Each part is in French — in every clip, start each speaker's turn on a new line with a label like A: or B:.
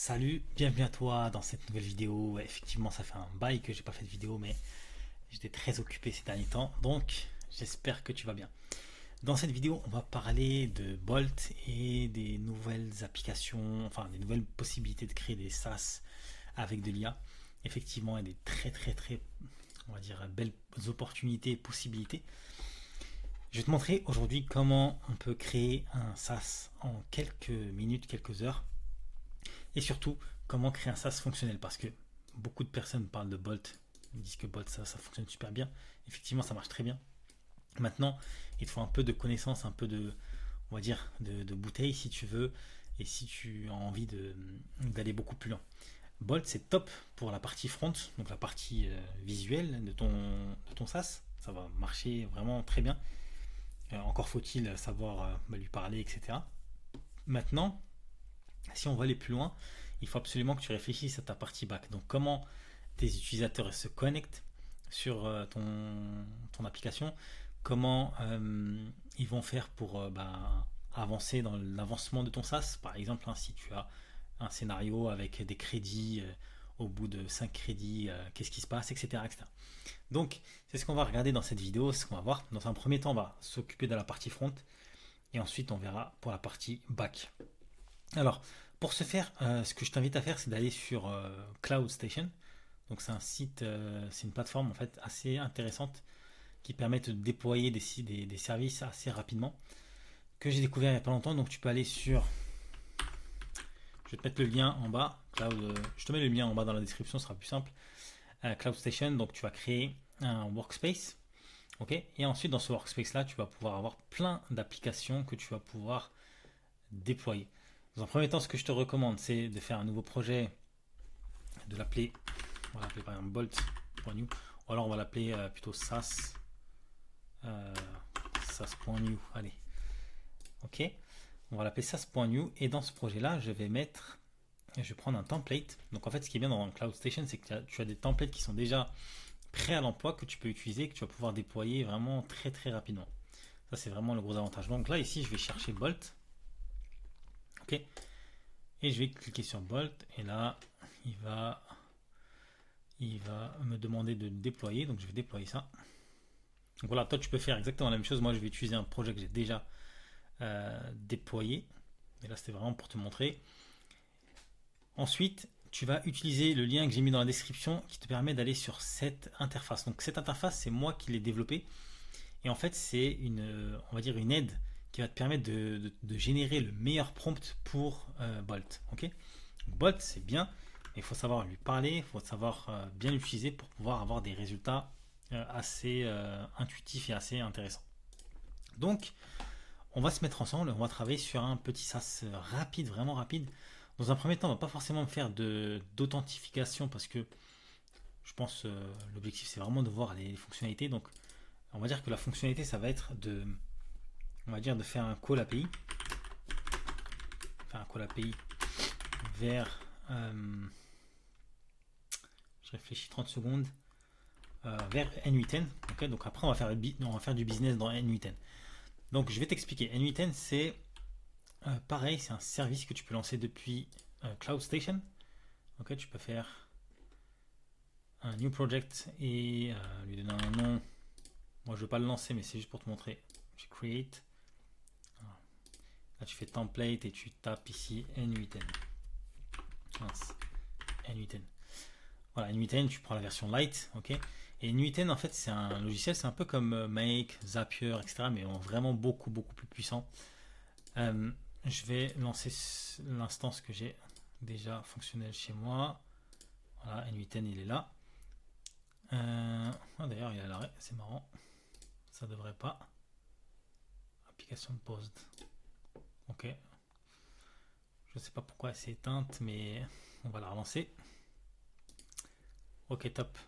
A: Salut, bienvenue à toi dans cette nouvelle vidéo. Ouais, effectivement, ça fait un bail que j'ai pas fait de vidéo, mais j'étais très occupé ces derniers temps, donc j'espère que tu vas bien. Dans cette vidéo, on va parler de Bolt et des nouvelles applications, enfin des nouvelles possibilités de créer des SaaS avec de l'IA. Effectivement, il y a des très, on va dire, belles opportunités et possibilités. Je vais te montrer aujourd'hui comment on peut créer un SaaS en quelques minutes, quelques heures. Et surtout, comment créer un SaaS fonctionnel. Parce que beaucoup de personnes parlent de Bolt, ils disent que Bolt, ça fonctionne super bien. Effectivement, ça marche très bien. Maintenant, il te faut un peu de connaissances, un peu de, on va dire, de bouteille si tu veux, et si tu as envie d'aller beaucoup plus loin. Bolt, c'est top pour la partie front, donc la partie visuelle de ton SaaS. Ça va marcher vraiment très bien. Encore faut-il savoir lui parler, etc. Maintenant, si on veut aller plus loin, il faut absolument que tu réfléchisses à ta partie back. Donc comment tes utilisateurs se connectent sur ton application, comment ils vont faire pour avancer dans l'avancement de ton SaaS. Par exemple, hein, si tu as un scénario avec des crédits, au bout de 5 crédits, qu'est-ce qui se passe, etc., etc. Donc, c'est ce qu'on va regarder dans cette vidéo, c'est ce qu'on va voir. Dans un premier temps, on va s'occuper de la partie front et ensuite on verra pour la partie back. Alors, pour ce faire, ce que je t'invite à faire, c'est d'aller sur Cloud Station. Donc, c'est un site, c'est une plateforme en fait assez intéressante qui permet de déployer des services assez rapidement. Que j'ai découvert il n'y a pas longtemps. Donc, tu peux aller sur. Je vais te mettre le lien en bas. Je te mets le lien en bas dans la description, ce sera plus simple. Cloud Station, donc tu vas créer un workspace. Ok. Et ensuite, dans ce workspace là, tu vas pouvoir avoir plein d'applications que tu vas pouvoir déployer. Dans un premier temps, ce que je te recommande, c'est de faire un nouveau projet, de l'appeler, on va l'appeler par exemple bolt.new, ou alors on va l'appeler plutôt SaaS, euh, SaaS.new. Allez, ok, on va l'appeler SaaS.new et dans ce projet-là, je vais prendre un template. Donc en fait, ce qui est bien dans Cloud Station, c'est que tu as des templates qui sont déjà prêts à l'emploi que tu peux utiliser, que tu vas pouvoir déployer vraiment très rapidement. Ça, c'est vraiment le gros avantage. Donc là, ici, je vais chercher Bolt. Ok. Et je vais cliquer sur Bolt et là il va, il va me demander de déployer, donc je vais déployer ça. Donc voilà, toi tu peux faire exactement la même chose. Moi je vais utiliser un projet que j'ai déjà déployé, et là c'était vraiment pour te montrer. Ensuite tu vas utiliser le lien que j'ai mis dans la description qui te permet d'aller sur cette interface. Donc cette interface, c'est moi qui l'ai développée, et en fait c'est on va dire une aide qui va te permettre de générer le meilleur prompt pour Bolt. Ok. Bolt, c'est bien, mais il faut savoir lui parler, il faut savoir bien l'utiliser pour pouvoir avoir des résultats assez intuitifs et assez intéressants. Donc, on va se mettre ensemble, on va travailler sur un petit SaaS rapide, vraiment rapide. Dans un premier temps, on va pas forcément faire d'authentification parce que je pense l'objectif c'est vraiment de voir les fonctionnalités. Donc, on va dire que la fonctionnalité ça va être on va dire de faire un call API, vers je réfléchis 30 secondes, vers N8N. Okay, donc après, on va faire du business dans N8N. Donc je vais t'expliquer. N8N, c'est pareil, c'est un service que tu peux lancer depuis Cloud Station. Ok, tu peux faire un new project et lui donner un nom. Moi, je ne vais pas le lancer, mais c'est juste pour te montrer. Je create. Là, tu fais template et tu tapes ici N8N. Mince. N8N. Voilà, N8N, tu prends la version light, ok. Et N8N, en fait, c'est un logiciel, c'est un peu comme Make, Zapier, etc., mais vraiment beaucoup plus puissant. Je vais lancer l'instance que j'ai déjà fonctionnelle chez moi. Voilà, N8N, il est là. D'ailleurs, il est à l'arrêt, c'est marrant. Ça devrait pas. Application paused. Ok. Je ne sais pas pourquoi elle s'est éteinte, mais on va la relancer. Ok, top.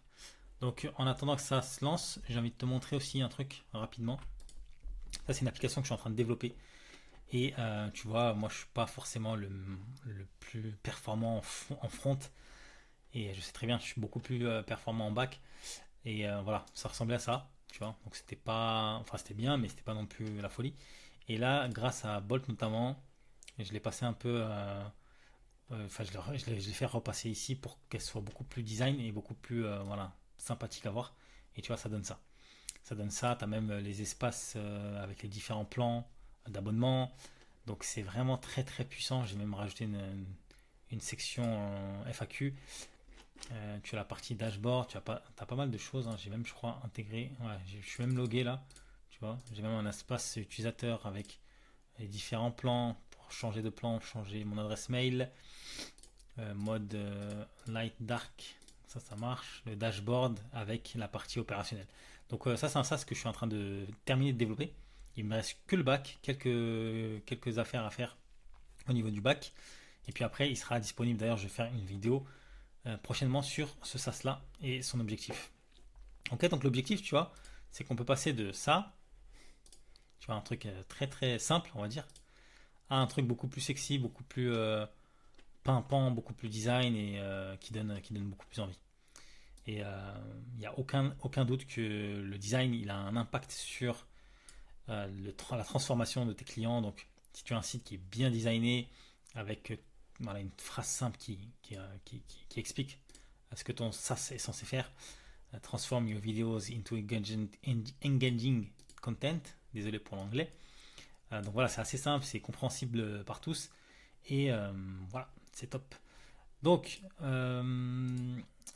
A: Donc en attendant que ça se lance, j'ai envie de te montrer aussi un truc rapidement. Ça c'est une application que je suis en train de développer. Et tu vois, moi je suis pas forcément le plus performant en front. Et je sais très bien, je suis beaucoup plus performant en back. Et voilà, ça ressemblait à ça. Tu vois, donc c'était pas. Enfin c'était bien, mais c'était pas non plus la folie. Et là, grâce à Bolt notamment, je l'ai passé un peu enfin, je l'ai fait repasser ici pour qu'elle soit beaucoup plus design et beaucoup plus voilà, sympathique à voir. Et tu vois, ça donne ça. Ça donne ça. Tu as même les espaces avec les différents plans d'abonnement. Donc c'est vraiment très très puissant. J'ai même rajouté une section FAQ. Tu as la partie dashboard. T'as pas mal de choses, hein. J'ai même, je crois, intégré. Ouais, je suis même logué là. Tu vois, j'ai même un espace utilisateur avec les différents plans pour changer de plan, changer mon adresse mail, mode light dark, ça marche, le dashboard avec la partie opérationnelle. Donc ça c'est un SaaS que je suis en train de terminer de développer. Il me reste que le back, quelques affaires à faire au niveau du back. Et puis après il sera disponible, d'ailleurs je vais faire une vidéo prochainement sur ce SaaS là et son objectif. Ok, donc l'objectif tu vois, c'est qu'on peut passer de ça, tu vois, un truc très très simple on va dire, à un truc beaucoup plus sexy, beaucoup plus pimpant, beaucoup plus design et qui donne beaucoup plus envie. Et il n'y a aucun doute que le design il a un impact sur la transformation de tes clients. Donc si tu as un site qui est bien designé avec voilà, une phrase simple qui explique ce que ton SaaS est censé faire, transform your videos into engaging content, désolé pour l'anglais. Donc voilà, c'est assez simple, c'est compréhensible par tous et voilà, c'est top. Donc,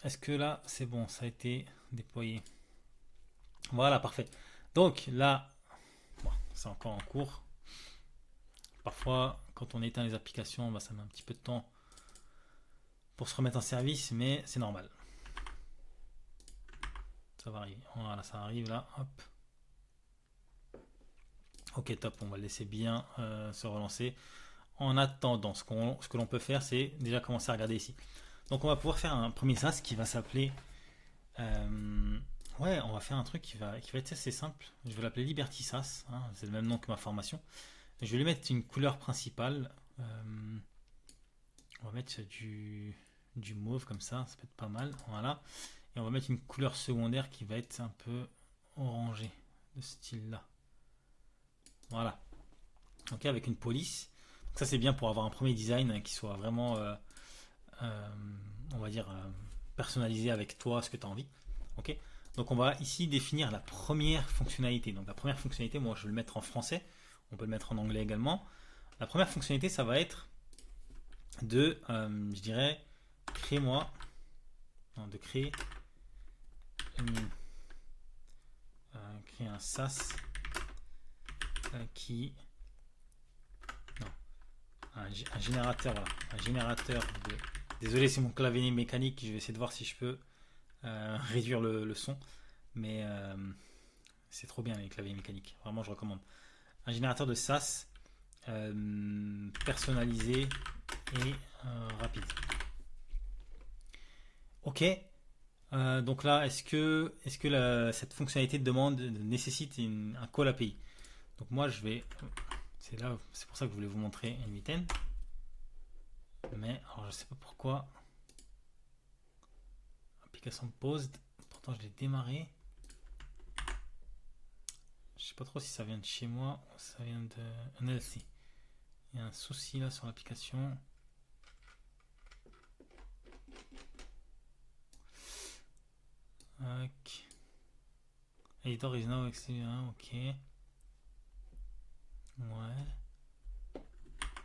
A: est-ce que là, c'est bon, ça a été déployé? Voilà, parfait. Donc là, bon, c'est encore en cours. Parfois, quand on éteint les applications, bah, ça met un petit peu de temps pour se remettre en service, mais c'est normal. Ça va arriver. Voilà, ça arrive là. Hop. Ok, top. On va le laisser bien se relancer. En attendant, ce que l'on peut faire, c'est déjà commencer à regarder ici. Donc, on va pouvoir faire un premier SaaS qui va s'appeler. Ouais, on va faire un truc qui va être assez simple. Je vais l'appeler Liberty SaaS, hein, c'est le même nom que ma formation. Je vais lui mettre une couleur principale. On va mettre du mauve comme ça peut être pas mal. Voilà. Et on va mettre une couleur secondaire qui va être un peu orangée, de ce style-là. Voilà. Ok, avec une police. Donc ça c'est bien pour avoir un premier design qui soit vraiment, on va dire, personnalisé avec toi, ce que tu as envie. Ok. Donc on va ici définir la première fonctionnalité. Donc la première fonctionnalité, moi je vais le mettre en français. On peut le mettre en anglais également. La première fonctionnalité, ça va être de, je dirais, créer créer un SaaS qui, non, un générateur, voilà, un générateur de, désolé c'est mon clavier mécanique, je vais essayer de voir si je peux réduire le son, mais c'est trop bien les claviers mécaniques, vraiment je recommande. Un générateur de SaaS personnalisé et rapide. Ok. Donc là, est-ce que cette fonctionnalité de demande nécessite un call API? Donc moi, c'est pour ça que je voulais vous montrer NVTen. Mais alors, je sais pas pourquoi. Application paused. Pourtant, je l'ai démarré. Je sais pas trop si ça vient de chez moi ou ça vient de NLC. Il y a un souci là sur l'application. Ok. Editor is now ok. Ouais.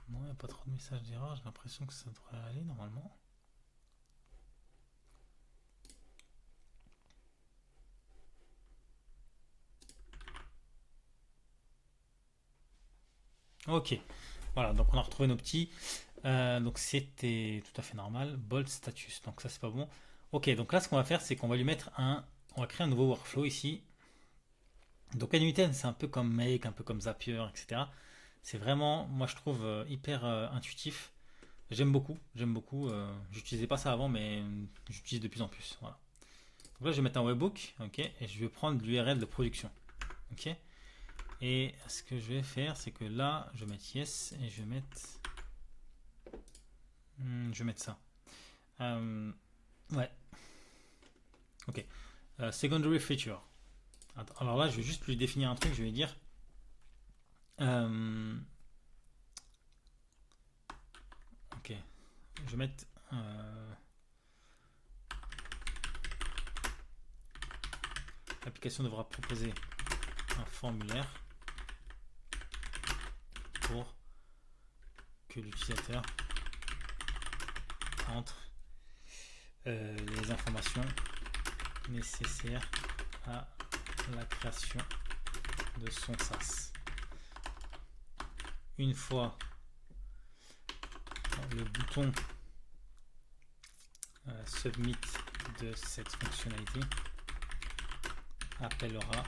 A: Non, il n'y a pas trop de messages d'erreur. J'ai l'impression que ça devrait aller normalement. Ok. Voilà, donc on a retrouvé nos petits. Donc c'était tout à fait normal. Bold status. Donc ça c'est pas bon. Ok, donc là ce qu'on va faire c'est qu'on va lui mettre on va créer un nouveau workflow ici. Donc NUTN c'est un peu comme Make, un peu comme Zapier, etc. C'est vraiment, moi je trouve hyper intuitif. J'aime beaucoup, j'aime beaucoup. J'utilisais pas ça avant, mais j'utilise de plus en plus. Voilà. Donc là je vais mettre un webhook, ok, et je vais prendre l'URL de production, ok. Et ce que je vais faire, c'est que là je vais mettre yes et je vais mettre ça. Ouais. Ok. Secondary feature. Alors là, je vais juste lui définir un truc. Je vais dire. Ok. je vais mettre l'application devra proposer un formulaire pour que l'utilisateur entre les informations nécessaires à la création de son SaaS. Une fois le bouton Submit de cette fonctionnalité appellera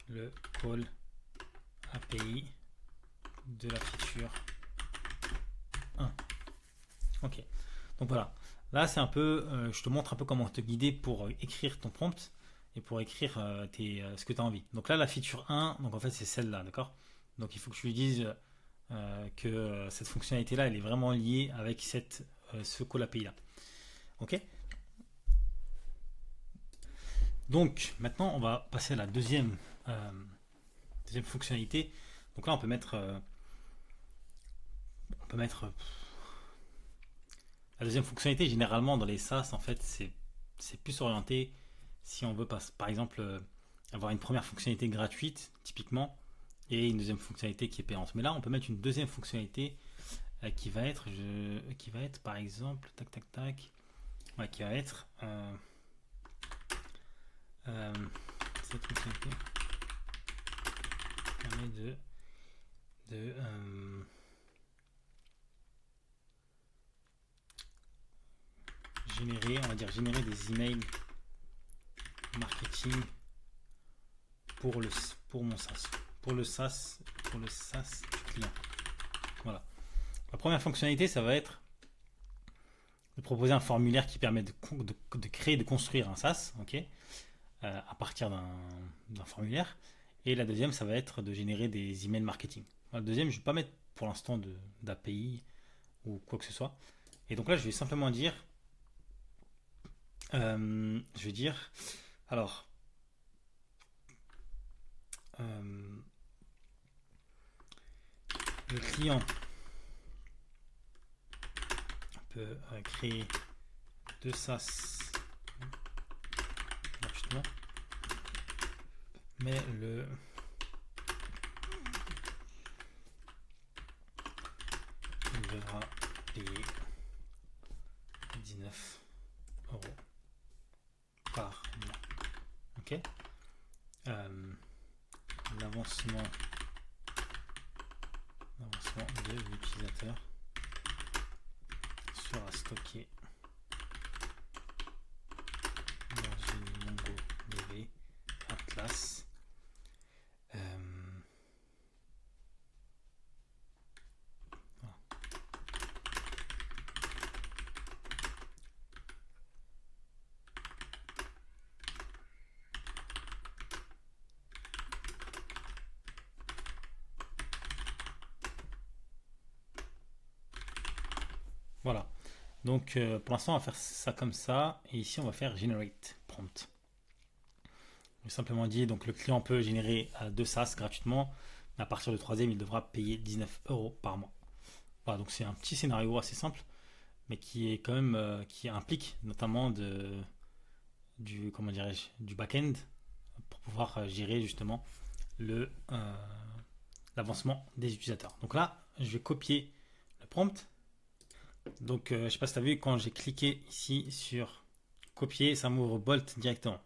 A: le call API de la feature 1. Ok, donc voilà. Là, c'est un peu, je te montre un peu comment te guider pour écrire ton prompt et pour écrire ce que tu as envie. Donc là, la feature 1, donc en fait, c'est celle-là, d'accord? Donc il faut que tu lui dises que cette fonctionnalité-là, elle est vraiment liée avec ce call API-là. Ok? Donc maintenant, on va passer à la deuxième fonctionnalité. Donc là, on peut mettre la deuxième fonctionnalité. Généralement, dans les SaaS, en fait, c'est plus orienté si on veut par exemple avoir une première fonctionnalité gratuite, typiquement, et une deuxième fonctionnalité qui est payante. Mais là, on peut mettre une deuxième fonctionnalité qui va être par exemple, tac tac tac, ouais, qui va être cette fonctionnalité permet de générer des emails marketing pour mon SaaS, pour le SaaS du client. Voilà. La première fonctionnalité, ça va être de proposer un formulaire qui permet de créer, de construire un SaaS, ok, à partir d'un formulaire. Et la deuxième, ça va être de générer des emails marketing. La deuxième, je ne vais pas mettre pour l'instant d'API ou quoi que ce soit. Et donc là, je vais simplement dire, alors, le client peut créer deux SaaS gratuitement, mais il devra payer 19 € par mois. Ok. L'avancement de l'utilisateur sera stocké dans une MongoDB Atlas. Voilà. Donc pour l'instant, on va faire ça comme ça. Et ici, on va faire Generate Prompt. Je simplement dit, donc le client peut générer deux SaaS gratuitement. Mais à partir du troisième, il devra payer 19 € par mois. Voilà, donc c'est un petit scénario assez simple, mais qui est quand même qui implique notamment du back-end pour pouvoir gérer justement l'avancement des utilisateurs. Donc là, je vais copier le prompt. Donc je ne sais pas si tu as vu, quand j'ai cliqué ici sur copier, ça m'ouvre Bolt directement.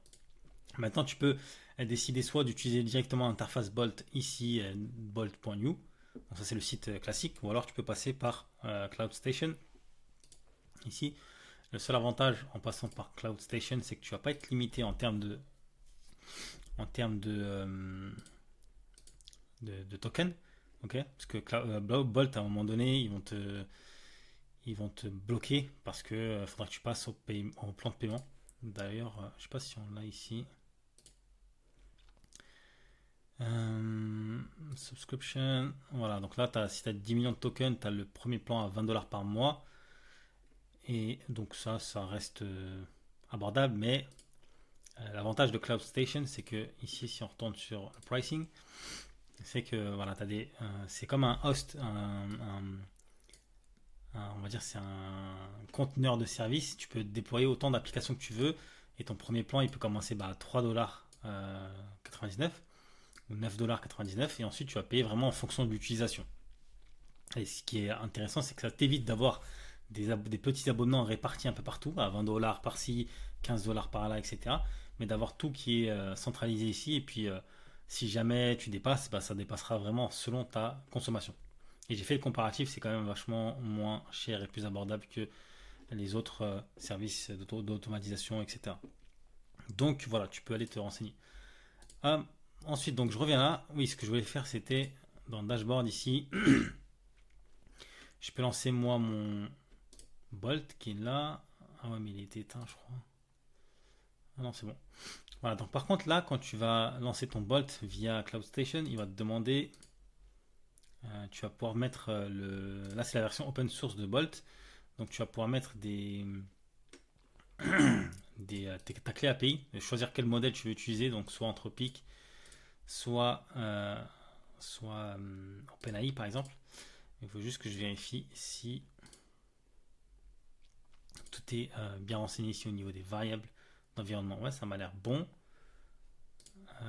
A: Maintenant, tu peux décider soit d'utiliser directement l'interface Bolt ici, bolt.new. Donc ça, c'est le site classique. Ou alors, tu peux passer par CloudStation. Ici, le seul avantage en passant par CloudStation, c'est que tu ne vas pas être limité en termes de token. Okay, parce que Bolt, à un moment donné, ils vont te bloquer parce que faudra que tu passes au plan de paiement. D'ailleurs, je ne sais pas si on l'a ici. Subscription, voilà, donc là si tu as 10 millions de tokens, tu as le premier plan à 20 $ par mois, et donc ça reste abordable, mais l'avantage de CloudStation, c'est que ici, si on retourne sur le pricing, c'est que voilà, c'est comme un host, on va dire, c'est un conteneur de service. Tu peux déployer autant d'applications que tu veux. Et ton premier plan, il peut commencer à 3 $ 99 ou 9 $ 99. Et ensuite, tu vas payer vraiment en fonction de l'utilisation. Et ce qui est intéressant, c'est que ça t'évite d'avoir des petits abonnements répartis un peu partout, à 20 $ par-ci, 15 $ par-là, etc. Mais d'avoir tout qui est centralisé ici. Et puis, si jamais tu dépasses, bah, ça dépassera vraiment selon ta consommation. Et j'ai fait le comparatif, c'est quand même vachement moins cher et plus abordable que les autres services d'automatisation, etc. Donc voilà, tu peux aller te renseigner. Euh, Ensuite, donc je reviens là. Oui, ce que je voulais faire, c'était dans le dashboard ici. Je peux lancer moi mon Bolt qui est là. Ah ouais, mais il était éteint, je crois. Ah non, c'est bon. Voilà, donc par contre, là, quand tu vas lancer ton Bolt via CloudStation, il va te demander. Tu vas pouvoir mettre le. Là, c'est la version open source de Bolt. Donc, tu vas pouvoir mettre ta clé API, choisir quel modèle tu veux utiliser, donc soit Anthropic, soit OpenAI par exemple. Il faut juste que je vérifie si tout est bien renseigné ici au niveau des variables d'environnement. Ouais, ça m'a l'air bon.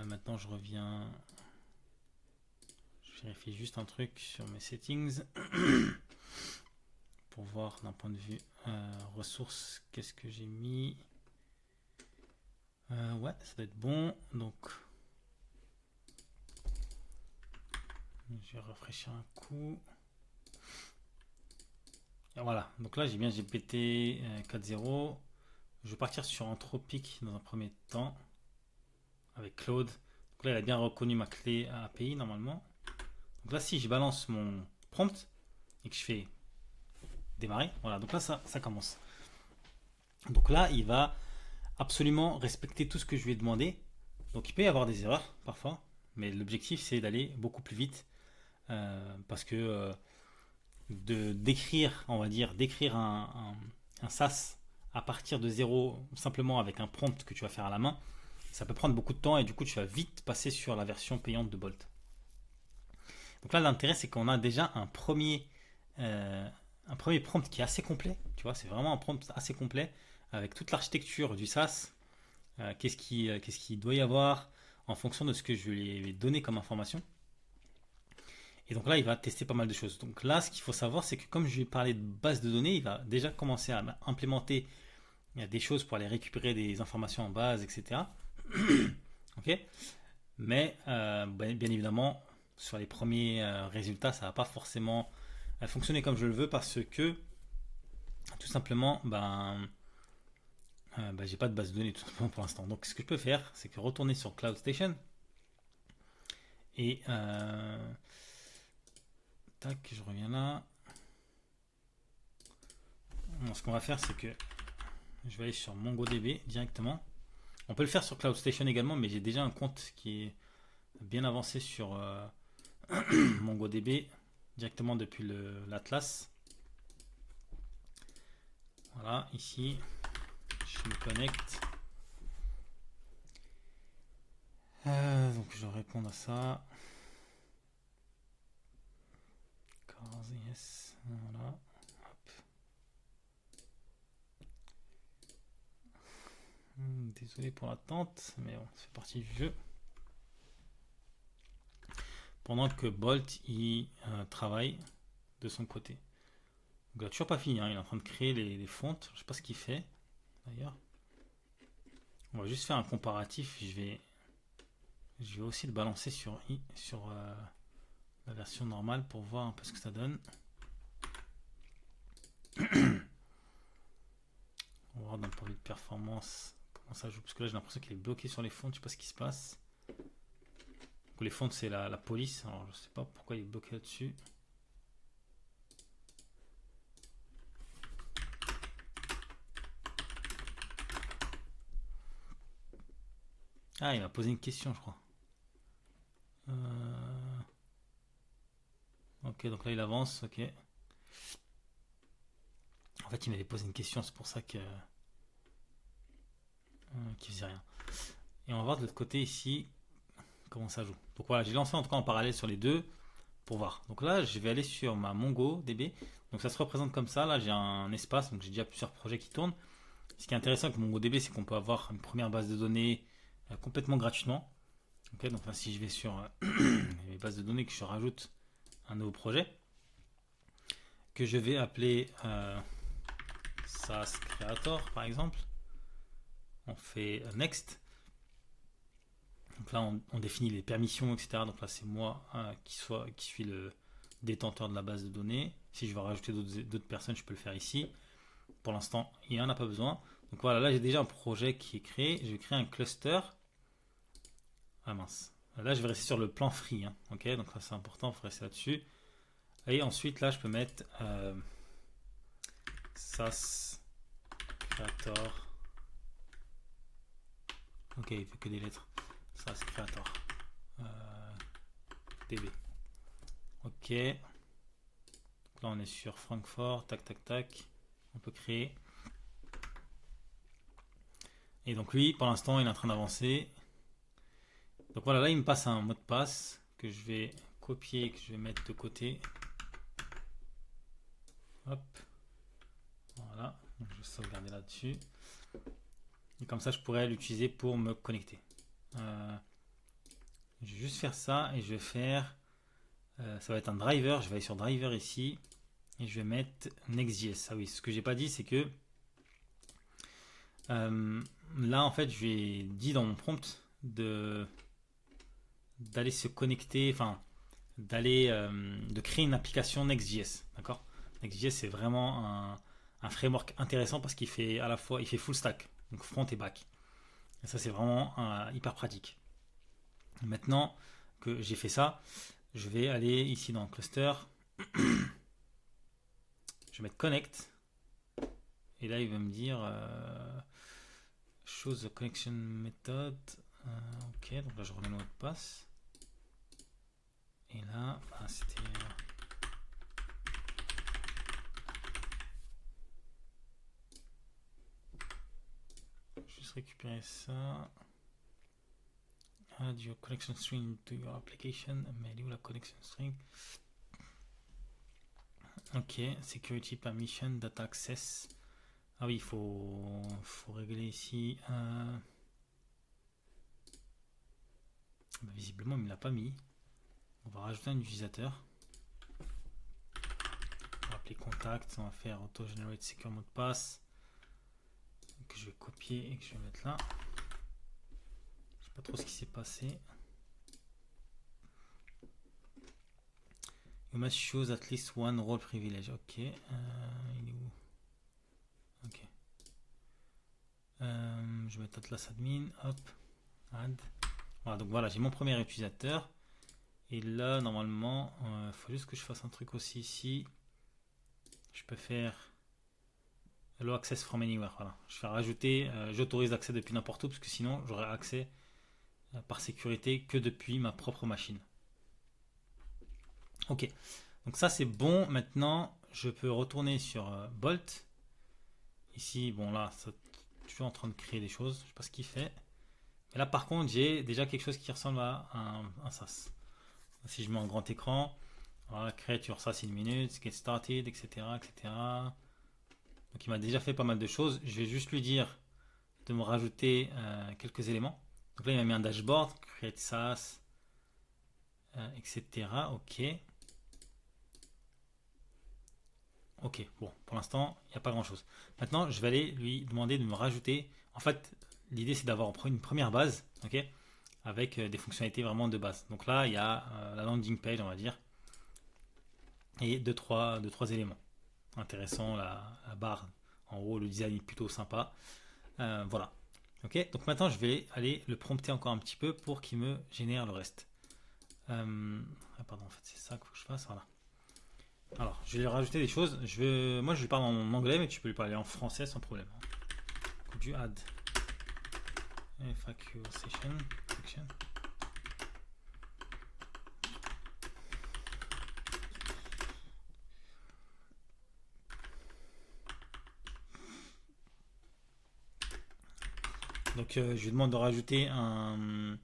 A: Maintenant, je reviens. Je vérifie juste un truc sur mes settings pour voir d'un point de vue ressources, qu'est-ce que j'ai mis. Ouais, ça doit être bon. Donc, je vais rafraîchir un coup. Et voilà, donc là j'ai bien GPT 4.0. Je vais partir sur Anthropic dans un premier temps avec Claude. Donc là il a bien reconnu ma clé API normalement. Donc là si je balance mon prompt et que je fais démarrer, voilà, donc là ça commence. Donc là il va absolument respecter tout ce que je lui ai demandé. Donc il peut y avoir des erreurs parfois, mais l'objectif c'est d'aller beaucoup plus vite parce que d'écrire, on va dire, d'écrire un SaaS à partir de zéro, simplement avec un prompt que tu vas faire à la main, ça peut prendre beaucoup de temps et du coup tu vas vite passer sur la version payante de Bolt. Donc là l'intérêt c'est qu'on a déjà un premier prompt qui est assez complet, tu vois, c'est vraiment un prompt assez complet avec toute l'architecture du SaaS, qu'est-ce qu'il doit y avoir en fonction de ce que je lui ai donné comme information. Et donc là, il va tester pas mal de choses. Donc là, ce qu'il faut savoir, c'est que comme je lui ai parlé de base de données, il va déjà commencer à implémenter des choses pour aller récupérer des informations en base, etc. Ok. Mais bien évidemment, sur les premiers résultats, ça va pas forcément fonctionner comme je le veux parce que tout simplement, j'ai pas de base de données tout simplement pour l'instant. Donc ce que je peux faire, c'est que retourner sur CloudStation et tac, je reviens là. Bon, ce qu'on va faire, c'est que je vais aller sur MongoDB directement. On peut le faire sur CloudStation également, mais j'ai déjà un compte qui est bien avancé sur MongoDB directement depuis l'Atlas. Voilà, ici, je me connecte. Donc je réponds à ça. Yes, voilà. Hop. Désolé pour l'attente, mais bon, c'est parti du jeu. Pendant que Bolt il travaille de son côté. Donc, il n'a toujours pas fini, hein. Il est en train de créer les fontes. Je sais pas ce qu'il fait d'ailleurs. On va juste faire un comparatif. Je vais aussi le balancer sur la version normale pour voir un peu ce que ça donne. On va voir d'un point de vue de performance comment ça joue. Parce que là j'ai l'impression qu'il est bloqué sur les fontes. Je sais pas ce qui se passe. Donc, les fontes c'est la police. Alors je sais pas pourquoi il est bloqué là-dessus. Ah, il m'a posé une question, je crois. Ok, donc là il avance, ok. En fait, il m'avait posé une question, c'est pour ça qu'il faisait rien. Et on va voir de l'autre côté ici comment ça joue. Donc voilà, j'ai lancé en tout cas en parallèle sur les deux pour voir. Donc là, je vais aller sur ma MongoDB. Donc ça se représente comme ça. Là, j'ai un espace, donc j'ai déjà plusieurs projets qui tournent. Ce qui est intéressant avec MongoDB, c'est qu'on peut avoir une première base de données complètement gratuitement. Ok, donc là, si je vais sur mes bases de données, que je rajoute un nouveau projet, que je vais appeler SaaS Creator par exemple, on fait Next. Donc là, on définit les permissions, etc. Donc là, c'est moi qui suis le détenteur de la base de données. Si je veux rajouter d'autres personnes, je peux le faire ici. Pour l'instant, il n'y en a pas besoin. Donc voilà, là, j'ai déjà un projet qui est créé. Je vais créer un cluster. Ah mince. Là, je vais rester sur le plan free. Hein. Ok, donc ça, c'est important, il faut rester là-dessus. Et ensuite, là, je peux mettre SaaS Creator. Ok, il fait que des lettres. SaaS Creator. DB. Ok. Donc là, on est sur Francfort. Tac, tac, tac. On peut créer. Et donc lui, pour l'instant, il est en train d'avancer. Donc voilà, là, il me passe un mot de passe que je vais copier, que je vais mettre de côté. Hop. Voilà. Donc je vais sauvegarder là-dessus. Et comme ça, je pourrais l'utiliser pour me connecter. Je vais juste faire ça et je vais faire... ça va être un driver. Je vais aller sur driver ici. Et je vais mettre Next.js. Ah oui, ce que j'ai pas dit, c'est que... là, en fait, je lui ai dit dans mon prompt d'aller se connecter, enfin, de créer une application Next.js. D'accord? Next.js, c'est vraiment un framework intéressant parce qu'il fait à la fois, il fait full stack, donc front et back. Et ça, c'est vraiment hyper pratique. Maintenant que j'ai fait ça, je vais aller ici dans le cluster. Je vais mettre connect. Et là, il va me dire show the connection method. Ok, donc là, je remets le mot de passe. Et là, c'était. Juste récupérer ça. Add your connection string to your application. Mais elle est où la connection string? Ok, security permission, data access. Ah oui, il faut régler ici. Visiblement, il ne me l'a pas mis. On va rajouter un utilisateur. On va appeler contact. On va faire auto-generate secure mot de passe. Que je vais copier et que je vais mettre là. Je sais pas trop ce qui s'est passé. You must choose at least one role privilege. Ok. Il est où? Ok. Je vais mettre Atlas admin. Hop. Add. Voilà, donc voilà, j'ai mon premier utilisateur. Et là, normalement, il faut juste que je fasse un truc aussi ici. Je peux faire Allow access from anywhere. Voilà. Je vais rajouter, j'autorise l'accès depuis n'importe où, parce que sinon, j'aurai accès par sécurité que depuis ma propre machine. Ok, donc ça c'est bon. Maintenant, je peux retourner sur Bolt. Ici, bon là, je suis en train de créer des choses. Je ne sais pas ce qu'il fait. Et là, par contre, j'ai déjà quelque chose qui ressemble à un SaaS. Si je mets en grand écran, voilà, create your SaaS in minutes, get started, etc., etc. Donc il m'a déjà fait pas mal de choses. Je vais juste lui dire de me rajouter quelques éléments. Donc là, il m'a mis un dashboard, create SaaS, etc. Ok. Ok, bon, pour l'instant, il n'y a pas grand-chose. Maintenant, je vais aller lui demander de me rajouter. En fait, l'idée, c'est d'avoir une première base, ok, avec des fonctionnalités vraiment de base. Donc là, il y a la landing page, on va dire, et deux, trois éléments intéressants. La barre en haut, le design est plutôt sympa. Voilà. Ok, donc maintenant, je vais aller le prompter encore un petit peu pour qu'il me génère le reste. Pardon, en fait, c'est ça qu'il faut que je fasse. Voilà. Alors, je vais lui rajouter des choses. Moi, je lui parle en anglais, mais tu peux lui parler en français sans problème. Could you add FAQ section? Donc, je lui demande de rajouter une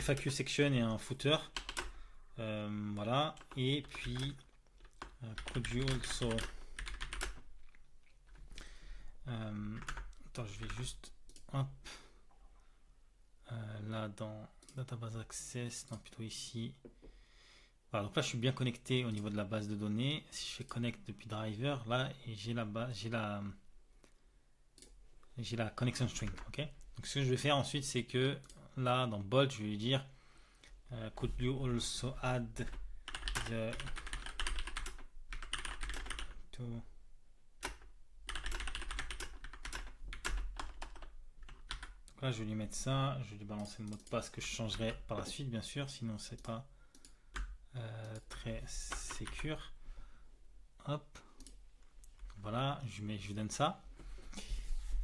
A: FAQ section et un footer. Voilà. Et puis, could you also... attends, je vais juste... Hop. Là, dans Database Access, non, plutôt ici. Voilà, donc là, je suis bien connecté au niveau de la base de données. Si je fais connect depuis driver, là, j'ai la base, j'ai la connection string. Ok. Donc, ce que je vais faire ensuite, c'est que là, dans Bolt, je vais lui dire could you also add the to... Donc là, je vais lui mettre ça. Je vais lui balancer le mot de passe que je changerai par la suite, bien sûr. Sinon, c'est pas très sécure. Hop. Voilà, je lui donne ça.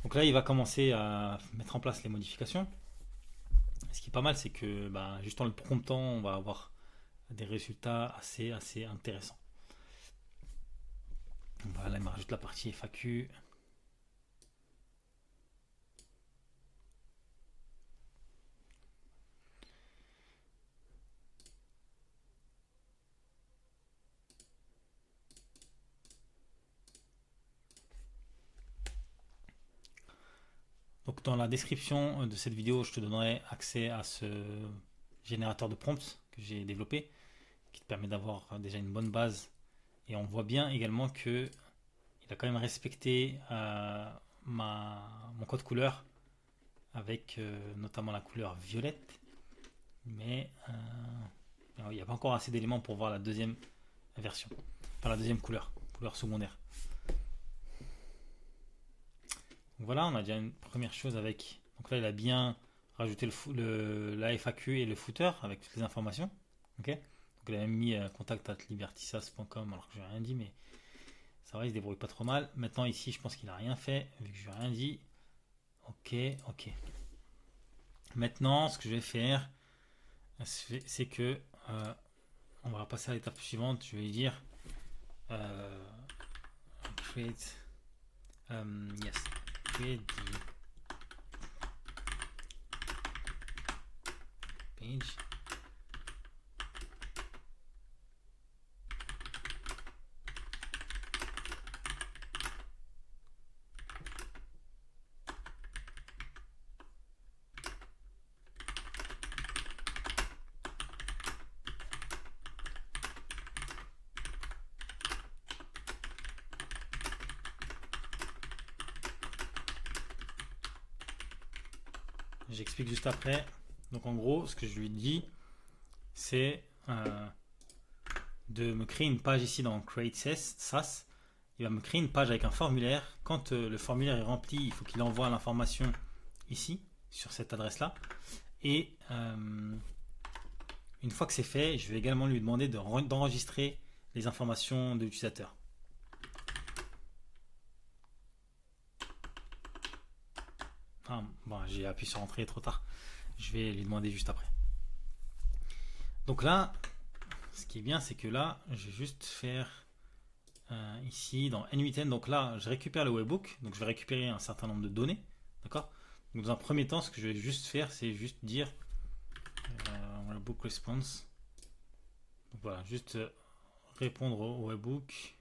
A: Donc là, il va commencer à mettre en place les modifications. Ce qui est pas mal, c'est que juste en le promptant, on va avoir des résultats assez intéressants. Voilà, il me rajoute la partie FAQ. Donc dans la description de cette vidéo, je te donnerai accès à ce générateur de prompts que j'ai développé, qui te permet d'avoir déjà une bonne base. Et on voit bien également que il a quand même respecté mon code couleur avec notamment la couleur violette. Mais il n'y a pas encore assez d'éléments pour voir la deuxième version, enfin la deuxième couleur secondaire. Donc voilà, on a déjà une première chose avec. Donc là, il a bien rajouté la FAQ et le footer avec toutes les informations. Ok. Donc il a même mis contact@libertysas.com alors que je n'ai rien dit, mais ça va, il se débrouille pas trop mal. Maintenant ici, je pense qu'il n'a rien fait vu que je n'ai rien dit. Ok. Maintenant, ce que je vais faire, c'est que on va passer à l'étape suivante. Je vais dire create yes, create the page. J'explique juste après. Donc en gros, ce que je lui dis, c'est de me créer une page ici dans Create SAS. Il va me créer une page avec un formulaire. Quand le formulaire est rempli, il faut qu'il envoie l'information ici, sur cette adresse-là. Et une fois que c'est fait, je vais également lui demander d'enregistrer les informations de l'utilisateur. Bon, j'ai appuyé sur entrée trop tard. Je vais lui demander juste après. Donc là, ce qui est bien, c'est que là, je vais juste faire ici dans N8N. Donc là, je récupère le webbook. Donc je vais récupérer un certain nombre de données. D'accord. Donc dans un premier temps, ce que je vais juste faire, c'est juste dire webbook response. Donc voilà, juste répondre au webbook.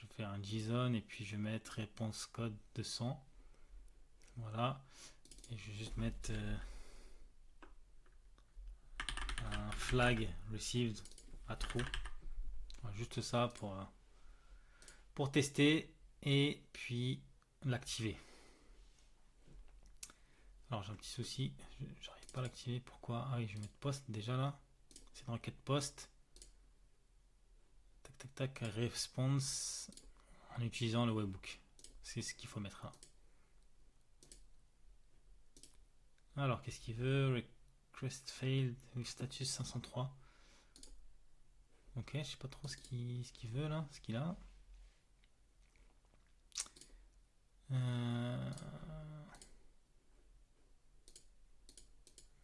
A: Je vais faire un JSON et puis je vais mettre réponse code 200. Voilà. Et je vais juste mettre un flag received à true. Voilà, juste ça pour tester et puis l'activer. Alors j'ai un petit souci, j'arrive pas à l'activer. Pourquoi? Ah oui, je vais mettre post déjà là. C'est dans requête post. Tac, response en utilisant le webbook. C'est ce qu'il faut mettre là. Alors qu'est-ce qu'il veut? Request failed with status 503. Ok, je sais pas trop ce qu'il veut là, ce qu'il a.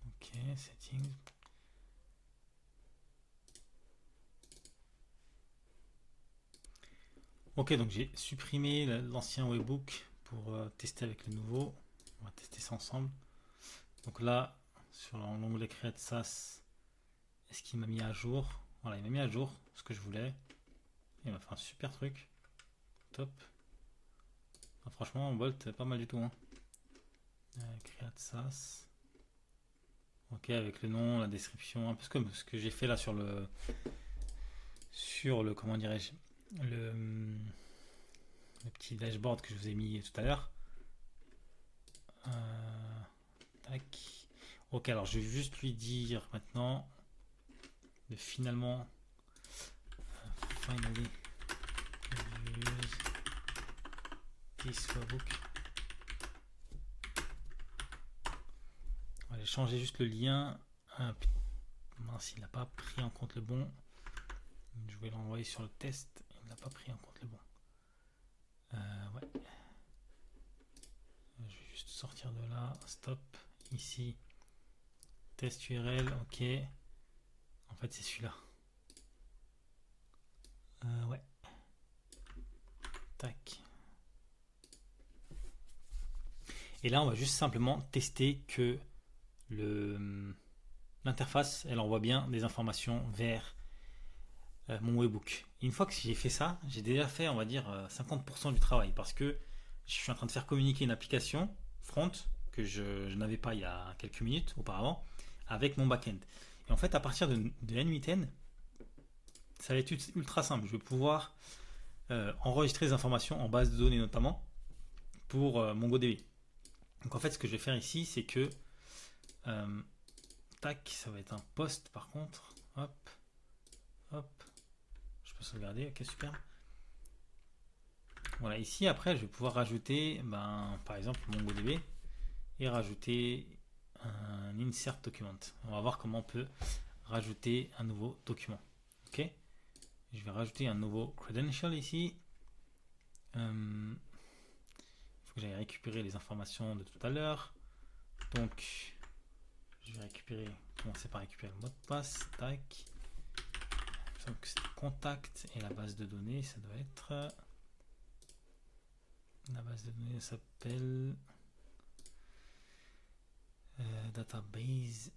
A: Ok, settings. Ok, donc j'ai supprimé l'ancien webbook pour tester avec le nouveau. On va tester ça ensemble. Donc là, sur l'onglet Create SaaS, est-ce qu'il m'a mis à jour? Voilà, il m'a mis à jour ce que je voulais. Il m'a fait un super truc. Top. Ah, franchement, Bolt, pas mal du tout. Hein. Create SaaS. Ok, avec le nom, la description, un peu comme ce que j'ai fait là sur le comment dirais-je, le petit dashboard que je vous ai mis tout à l'heure. Tac. Ok, alors je vais juste lui dire maintenant de finalement finally use this webbook. On va changer juste le lien. Mince, il n'a pas pris en compte le bon. Je vais l'envoyer sur le test. Il n'a pas pris en compte le bon. Ouais. Je vais juste sortir de là. Stop. Ici. Test URL. Ok. En fait, c'est celui-là. Ouais. Tac. Et là, on va juste simplement tester que l'interface, elle envoie bien des informations vers mon webbook. Une fois que j'ai fait ça, j'ai déjà fait, on va dire, 50% du travail parce que je suis en train de faire communiquer une application front que je n'avais pas il y a quelques minutes auparavant avec mon backend. Et en fait, à partir de N8N, ça va être ultra simple. Je vais pouvoir enregistrer des informations en base de données notamment pour MongoDB. Donc en fait, ce que je vais faire ici, c'est que tac, ça va être un post par contre. Hop, hop. Je peux sauvegarder, ok, super. Voilà, ici après, je vais pouvoir rajouter, par exemple, MongoDB et rajouter un insert document. On va voir comment on peut rajouter un nouveau document. Ok, je vais rajouter un nouveau credential ici. Il faut que j'aille récupérer les informations de tout à l'heure. Donc, je vais commencer par récupérer le mot de passe. Tac. Donc, c'est contact et la base de données, ça doit être. La base de données s'appelle database.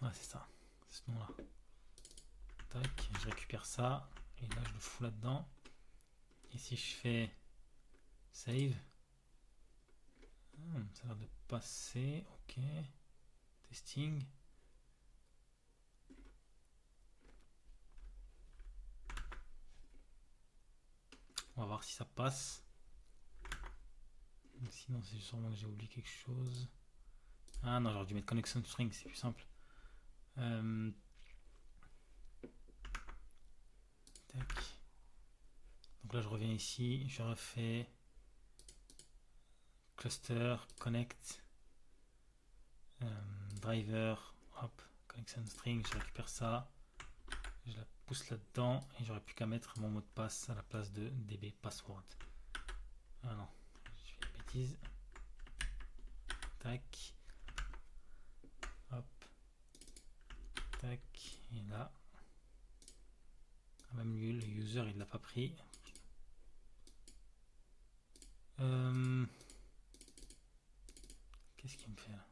A: Ouais, c'est ça. C'est ce nom-là. Tac, je récupère ça et là je le fous là-dedans. Et si je fais save, ça a l'air de passer. Ok. Testing. On va voir si ça passe. Sinon, c'est sûrement que j'ai oublié quelque chose. Ah non, j'aurais dû mettre connection string, c'est plus simple. Tac. Donc là, je reviens ici, je refais cluster, connect, driver, hop, connection string, je récupère ça, je la pousse là-dedans et j'aurais plus qu'à mettre mon mot de passe à la place de db password. Ah non, je fais une bêtise. Tac. Hop. Tac. Et là. Même lui, le user, il l'a pas pris. Qu'est-ce qu'il me fait là?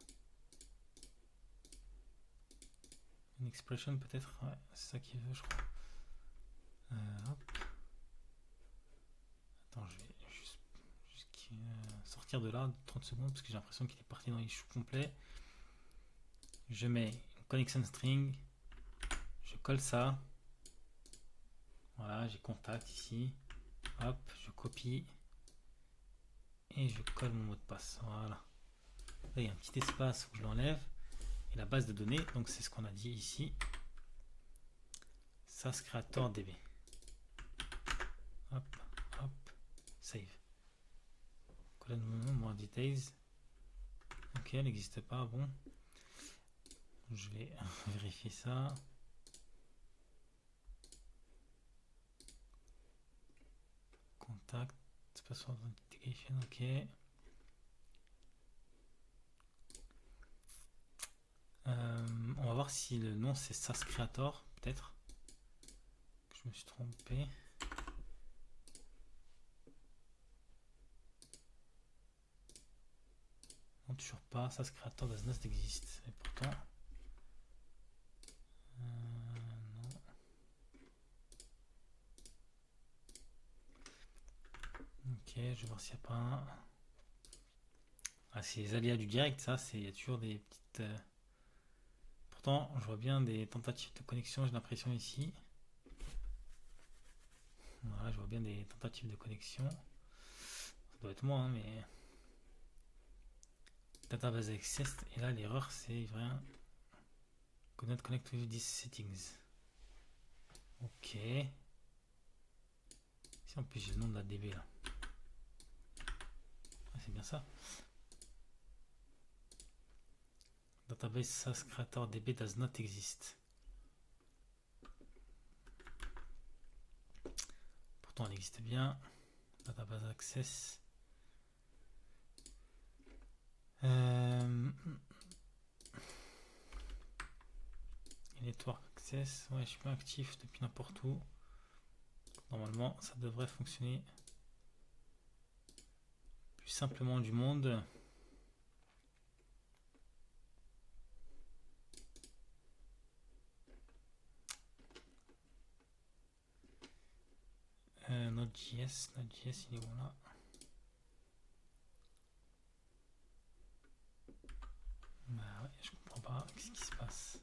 A: Une expression peut-être? Ouais, c'est ça qu'il veut, je crois. Hop. Attends, je vais juste sortir de là 30 secondes parce que j'ai l'impression qu'il est parti dans les choux complets. Je mets une connection string, je colle ça. Voilà, j'ai contact ici. Hop, je copie et je colle mon mot de passe. Voilà. Là, il y a un petit espace où je l'enlève. Et la base de données, donc c'est ce qu'on a dit ici. SaaS Creator DB. Hop, hop, save. Colonne more details. Ok, elle n'existe pas. Bon, je vais vérifier ça. Contact, password authentication, ok. On va voir si le nom c'est SaaS Creator, peut-être. Je me suis trompé. toujours pas. SAS Creator does not exist. Et pourtant. Non. Ok, je vais voir s'il n'y a pas un. Ah, c'est les aléas du direct, ça. Il y a toujours des petites. Pourtant, je vois bien des tentatives de connexion, j'ai l'impression ici. Voilà, je vois bien des tentatives de connexion. Ça doit être moi, hein, mais. Database access, et là l'erreur c'est rien. Could not connect with these settings. Ok. Ici en plus j'ai le nom de la DB là. Ah, c'est bien ça. Database SAS Creator DB does not exist. Pourtant elle existe bien. Database access. Network access. Ouais, je suis pas actif depuis n'importe où. Normalement, ça devrait fonctionner plus simplement du monde. Node.js, Node.js, il est où là? Bah ouais, je comprends pas. Qu'est-ce qui se passe?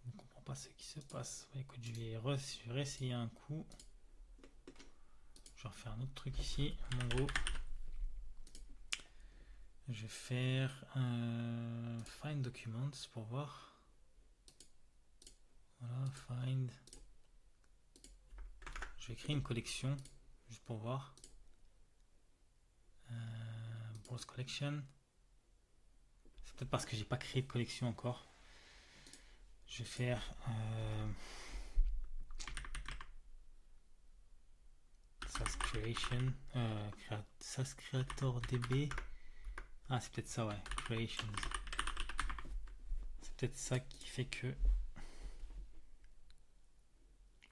A: Je ne comprends pas ce qui se passe. Ouais, écoute, je vais réessayer un coup. Je vais refaire un autre truc ici. Mon gros. Je vais faire find documents pour voir. Voilà, find. Je vais créer une collection juste pour voir. Browse collection. C'est peut-être parce que j'ai pas créé de collection encore. Je vais faire SAS creation, SAS creator DB. Ah, c'est peut-être ça, ouais. Creations. C'est peut-être ça qui fait que.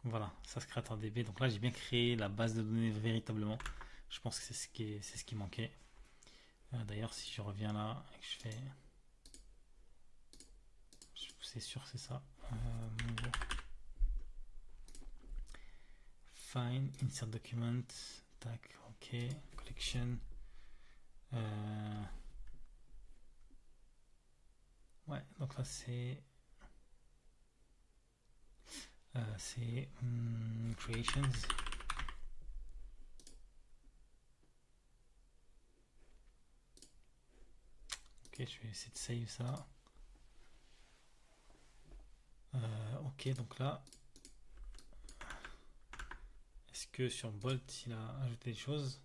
A: Voilà, SAS creator DB. Donc là, j'ai bien créé la base de données véritablement. Je pense que c'est ce qui manquait. D'ailleurs, si je reviens là et que je fais. C'est sûr, c'est ça. Mon gros. Find, insert document. Tac, ok. Collection. Ouais, donc là c'est creations. Ok, je vais essayer de save ça. Ok, donc là, est-ce que sur Bolt il a ajouté des choses?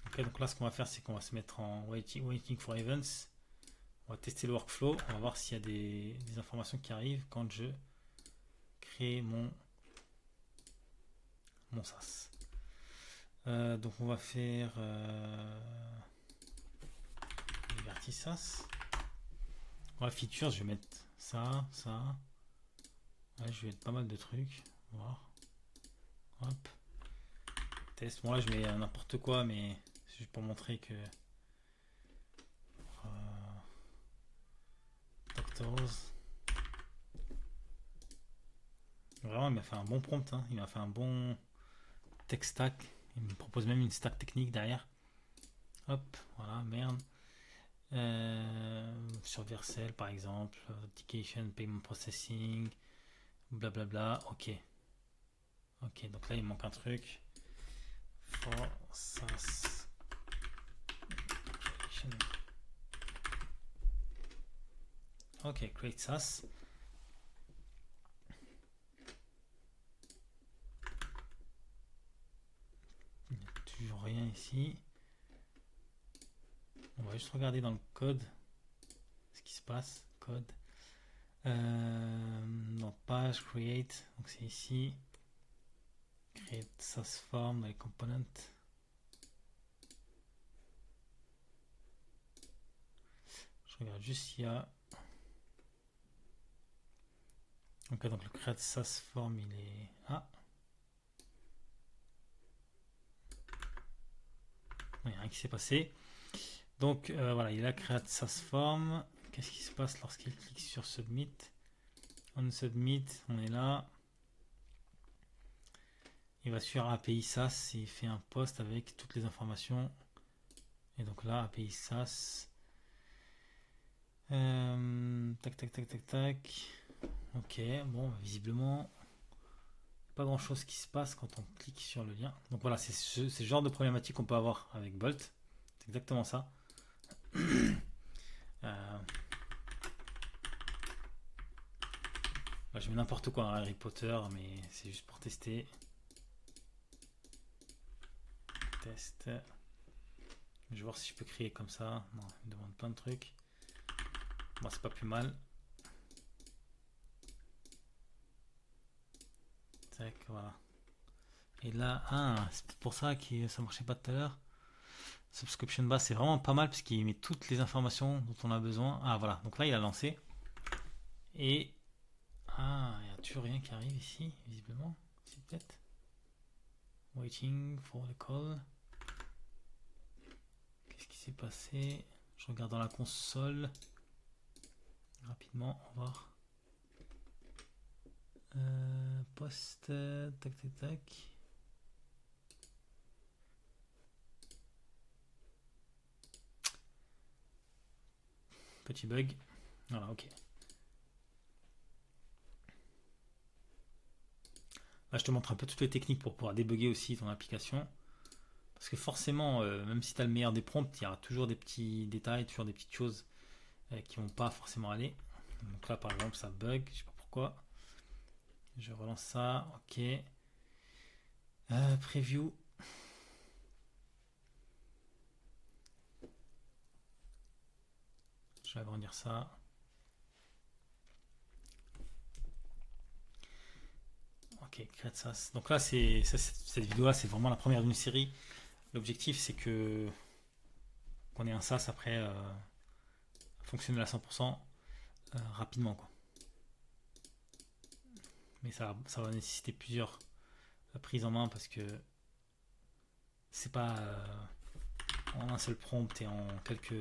A: Ok, donc là ce qu'on va faire c'est qu'on va se mettre en waiting for events. On va tester le workflow, on va voir s'il y a des informations qui arrivent quand je crée mon SAS. Donc on va faire Liberty SAS. Ouais, features, je vais mettre ça. Ouais, je vais mettre pas mal de trucs. On va voir. Hop. Test. Bon là je mets n'importe quoi, mais c'est juste pour montrer que Doctors. Vraiment, il m'a fait un bon prompt, hein. Il m'a fait un bon tech stack. Il me propose même une stack technique derrière. Hop, voilà, merde. Sur Vercel par exemple, Authentication, Payment Processing, blablabla. Ok. Ok, donc là il manque un truc. For SAS. Ok, create SAS. Il n'y a toujours rien ici. On va juste regarder dans le code ce qui se passe. Code. Non, page create. Donc c'est ici. Create SAS form dans les components. Je regarde juste s'il y a. Ok, donc le create SAS form il est. Ah! il n'y a rien qui s'est passé. Donc voilà, il a créé sa forme. Qu'est-ce qui se passe lorsqu'il clique sur Submit? On Submit, on est là. Il va sur API SaaS et il fait un post avec toutes les informations. Et donc là, API SaaS. Tac, tac, tac, tac, tac. Ok, bon, visiblement, pas grand chose qui se passe quand on clique sur le lien. Donc voilà, c'est ce genre de problématique qu'on peut avoir avec Bolt. C'est exactement ça. Je mets n'importe quoi, Harry Potter, mais c'est juste pour tester. Test. Je vais voir si je peux créer comme ça. Non, il me demande plein de trucs. Bon, c'est pas plus mal. Tac, voilà. Et là, c'est pour ça que ça marchait pas tout à l'heure. Subscription base, c'est vraiment pas mal parce qu'il met toutes les informations dont on a besoin. Ah, voilà. Donc là, il a lancé. Et il n'y a toujours rien qui arrive ici, visiblement. Si, peut-être. Waiting for the call. Qu'est-ce qui s'est passé? Je regarde dans la console. Rapidement, on va voir. Post, tac, tac, tac. Petit bug. Voilà, ok. Là, je te montre un peu toutes les techniques pour pouvoir débugger aussi ton application. Parce que forcément, même si tu as le meilleur des prompts, il y aura toujours des petits détails, toujours des petites choses qui vont pas forcément aller. Donc là, par exemple, ça bug, je sais pas pourquoi. Je relance ça, ok. Preview. Je vais agrandir ça. Ok, create ça. Donc là, cette vidéo-là, c'est vraiment la première d'une série. L'objectif, c'est que qu'on ait un SaaS après fonctionner à 100% rapidement, quoi. Mais ça va nécessiter plusieurs prises en main parce que c'est pas en un seul prompt et en quelques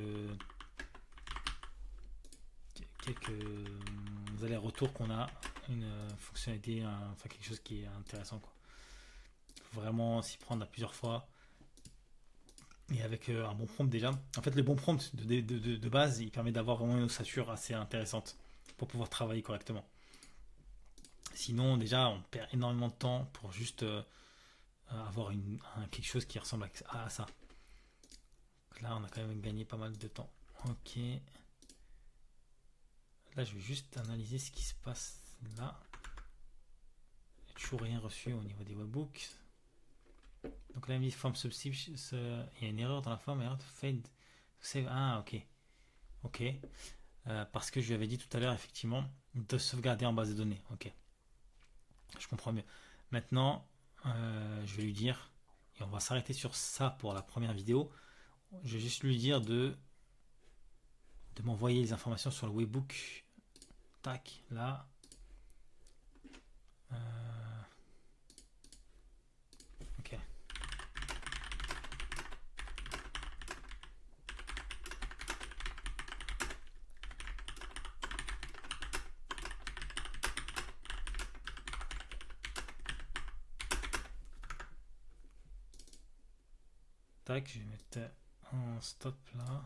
A: allers-retours qu'on a une fonctionnalité, enfin quelque chose qui est intéressant, quoi. Faut vraiment s'y prendre à plusieurs fois et avec un bon prompt déjà. En fait, le bon prompt de base, il permet d'avoir vraiment une ossature assez intéressante pour pouvoir travailler correctement. Sinon, déjà, on perd énormément de temps pour juste avoir quelque chose qui ressemble à ça. Donc là, on a quand même gagné pas mal de temps. Ok. Là, je vais juste analyser ce qui se passe là. Il n'y a toujours rien reçu au niveau des webhooks. Donc là, il me dit form substitution. Il y a une erreur dans la forme. Erreur de fade. Save. Ah, ok. Ok. Parce que je lui avais dit tout à l'heure, effectivement, de sauvegarder en base de données. Ok. Je comprends mieux. Maintenant, je vais lui dire, et on va s'arrêter sur ça pour la première vidéo. Je vais juste lui dire de m'envoyer les informations sur le webhook. Tac, là. Ok. Tac, je vais mettre un stop là.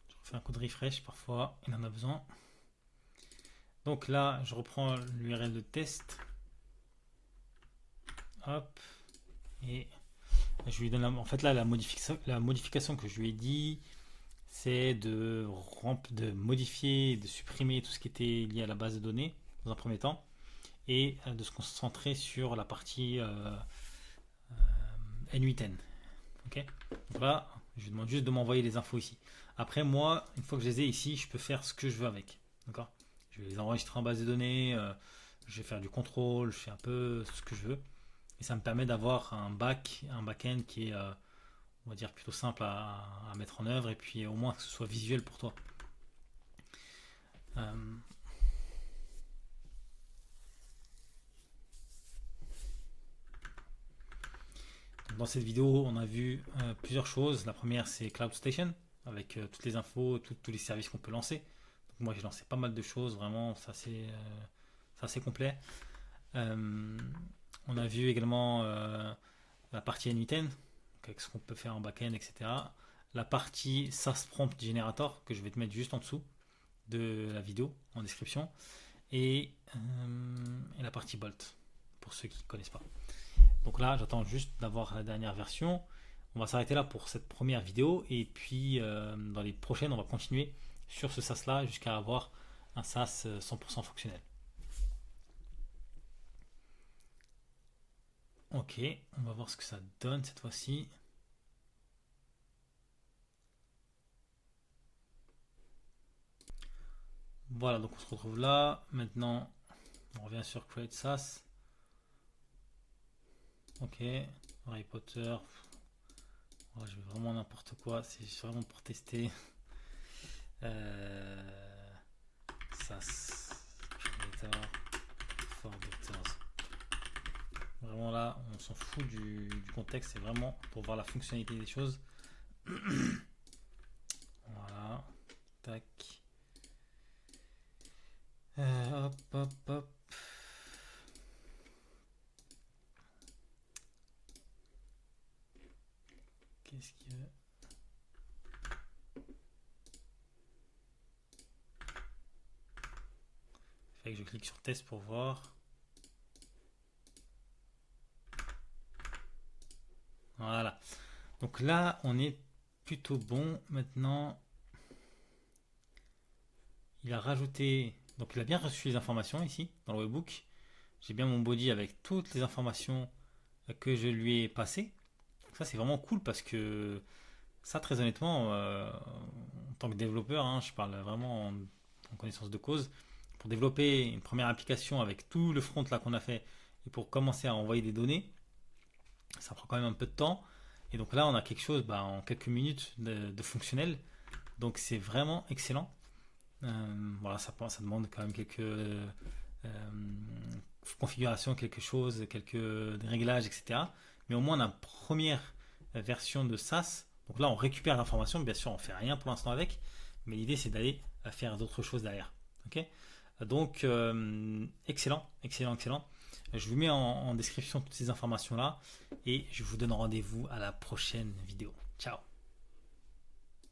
A: Je refais un coup de refresh parfois, il en a besoin. Donc là, je reprends l'URL de test. Hop. Et je lui donne en fait là la modification que je lui ai dit, c'est de modifier, de supprimer tout ce qui était lié à la base de données dans un premier temps et de se concentrer sur la partie N8N. Ok. Donc là, je lui demande juste de m'envoyer les infos ici. Après, moi, une fois que je les ai ici, je peux faire ce que je veux avec. D'accord. Je vais les enregistrer en base de données, je vais faire du contrôle, je fais un peu ce que je veux. Et ça me permet d'avoir un back-end qui est, on va dire, plutôt simple à mettre en œuvre et puis au moins que ce soit visuel pour toi. Dans cette vidéo, on a vu plusieurs choses. La première, c'est Cloud Station, avec toutes les infos, tous les services qu'on peut lancer. Donc moi, j'ai lancé pas mal de choses, vraiment, c'est assez complet. Euh, on a vu également la partie N8N, avec ce qu'on peut faire en back-end, etc. La partie SaaS Prompt Generator, que je vais te mettre juste en dessous de la vidéo, en description. Et la partie Bolt, pour ceux qui ne connaissent pas. Donc là, j'attends juste d'avoir la dernière version. On va s'arrêter là pour cette première vidéo. Et puis, dans les prochaines, on va continuer sur ce SaaS là jusqu'à avoir un SaaS 100% fonctionnel. Ok, on va voir ce que ça donne cette fois-ci. Voilà, donc on se retrouve là. Maintenant, on revient sur Create SaaS. Ok, Harry Potter. Ouais, je vais vraiment n'importe quoi, c'est vraiment pour tester. SaaS Creator for Doctors. Vraiment là, on s'en fout du contexte, c'est vraiment pour voir la fonctionnalité des choses. Voilà, tac. Hop, hop, hop. Qu'est-ce qu'il y a? Fait que je clique sur test pour voir. Voilà. Donc là, on est plutôt bon. Maintenant, il a rajouté. Donc il a bien reçu les informations ici, dans le webbook. J'ai bien mon body avec toutes les informations que je lui ai passées. Ça, c'est vraiment cool parce que ça, très honnêtement, en tant que développeur, hein, je parle vraiment en connaissance de cause. Pour développer une première application avec tout le front là qu'on a fait et pour commencer à envoyer des données, ça prend quand même un peu de temps. Et donc là, on a quelque chose en quelques minutes de fonctionnel. Donc c'est vraiment excellent. Voilà, ça demande quand même quelques configurations, quelque chose, quelques réglages, etc. Mais au moins, on a une première version de SaaS. Donc là, on récupère l'information. Bien sûr, on ne fait rien pour l'instant avec. Mais l'idée, c'est d'aller faire d'autres choses derrière. Ok. Donc, excellent, excellent, excellent. Je vous mets en description toutes ces informations-là. Et je vous donne rendez-vous à la prochaine vidéo. Ciao.